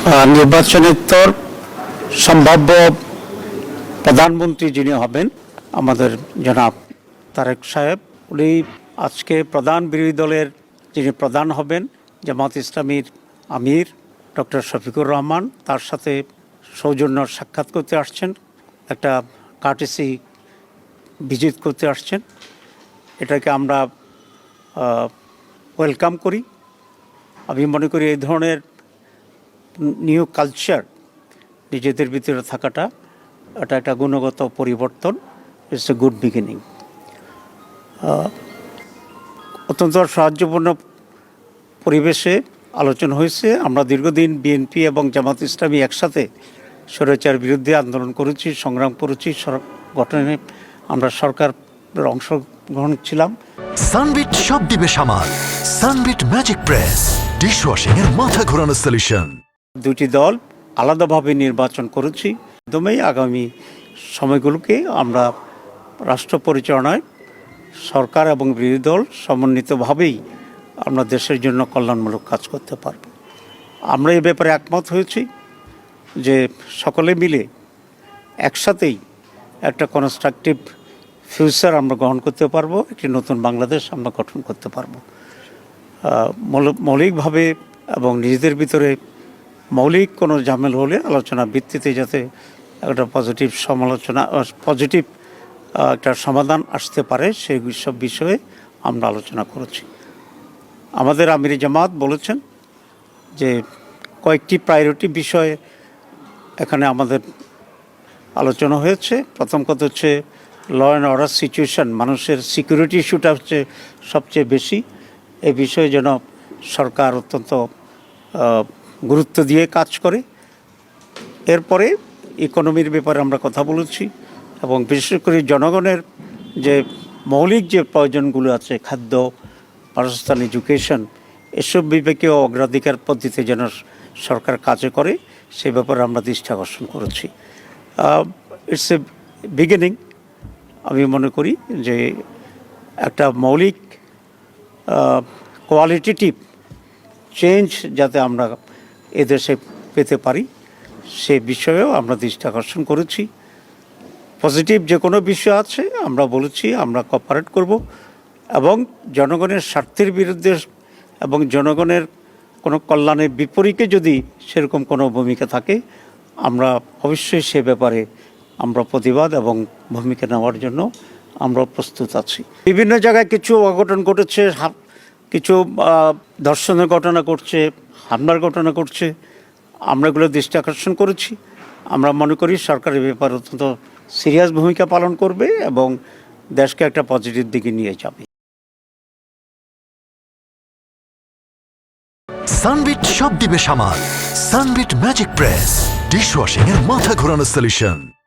নির্বাচনের পর সম্ভাব্য প্রধানমন্ত্রী যিনি হবেন আমাদের জনাব তারেক সাহেব, উনি আজকে প্রধান বিরোধী দলের যিনি প্রধান হবেন জামাত ইসলামীর আমির ডক্টর শফিকুর রহমান, তার সাথে সৌজন্য সাক্ষাৎ করতে আসছেন, একটা কার্টেসি ভিজিট করতে আসছেন। এটাকে আমরা ওয়েলকাম করি। আমি মনে করি এই ধরনের নিউ কালচার নিজেদের ভিতরে থাকাটা এটা একটা গুণগত পরিবর্তন। It's a good beginning. অত্যন্ত সাহায্যপূর্ণ পরিবেশে আলোচনা হয়েছে। আমরা দীর্ঘদিন বিএনপি এবং জামাত ইসলামী একসাথে স্বৈরাচার বিরুদ্ধে আন্দোলন করেছি, সংগ্রাম করেছি, গঠনে আমরা সরকারের অংশগ্রহণ ছিলাম। সানবিট সব দিবে সামাল। সানবিট ম্যাজিক প্রেস ডিশওয়াশিং এর মাথা ঘোরানো সলিউশন। দুটি দল আলাদাভাবে নির্বাচন করেছি। একদমই আগামী সময়গুলোকে আমরা রাষ্ট্র পরিচালনায় সরকার এবং বিরোধী দল সমন্বিতভাবেই আমরা দেশের জন্য কল্যাণমূলক কাজ করতে পারব। আমরা এই ব্যাপারে একমত হয়েছি যে সকলে মিলে একসাথেই একটা কনস্ট্রাকটিভ ফিউচার আমরা গ্রহণ করতে পারবো, একটি নতুন বাংলাদেশ আমরা গঠন করতে পারবো। মৌলিকভাবে এবং নিজেদের ভিতরে মৌলিক কোনো ঝামেল হলে আলোচনা ভিত্তিতে যাতে একটা পজিটিভ একটা সমাধান আসতে পারে সেই সব বিষয়ে আমরা আলোচনা করেছি। আমাদের আমির জামাত বলেছেন যে কয়েকটি প্রায়োরিটি বিষয়ে এখানে আমাদের আলোচনা হয়েছে। প্রথম কথা হচ্ছে ল অ্যান্ড অর্ডার সিচুয়েশন, মানুষের সিকিউরিটি ইস্যুটা হচ্ছে সবচেয়ে বেশি। এই বিষয়ে যেন সরকার অত্যন্ত গুরুত্ব দিয়ে কাজ করে। এরপরে ইকোনমির ব্যাপারে আমরা কথা বলেছি এবং বিশেষ করে জনগণের যে মৌলিক যে প্রয়োজনগুলো আছে, খাদ্য, বাসস্থান, এডুকেশন, এসব বিবেকীয় অগ্রাধিকার পদ্ধতিতে যেন সরকার কাজে করে সে ব্যাপারে আমরা দৃষ্টি আকর্ষণ করেছি। It's a beginning. আমি মনে করি যে একটা মৌলিক কোয়ালিটেটিভ চেঞ্জ যাতে আমরা এদেশে পেতে পারি সে বিষয়েও আমরা দৃষ্টি আকর্ষণ করেছি। পজিটিভ যে কোনো বিষয় আছে আমরা বলেছি আমরা কোঅপারেট করব এবং জনগণের স্বার্থের বিরুদ্ধে এবং জনগণের কোনো কল্যাণের বিপরীতে যদি সেরকম কোনো ভূমিকা থাকে আমরা অবশ্যই সে ব্যাপারে আমরা প্রতিবাদ এবং ভূমিকা নেওয়ার জন্য আমরা প্রস্তুত আছি। বিভিন্ন জায়গায় কিছু অঘটন ঘটেছে, কিছু ধর্ষণের ঘটনা ঘটছে, হামলার ঘটনা ঘটছে, আমরা এগুলো দৃষ্টি আকর্ষণ করেছি। আমরা মনে করি সরকারের ব্যাপারে অত্যন্ত সিরিয়াস ভূমিকা পালন করবে এবং দেশকে একটা পজিটিভ দিকে নিয়ে যাবে। সানবিট সব দিবে সামাল। সানবিট ম্যাজিক প্রেস ডিশওয়াশিং এর মাথা ঘোরানো সলিউশন।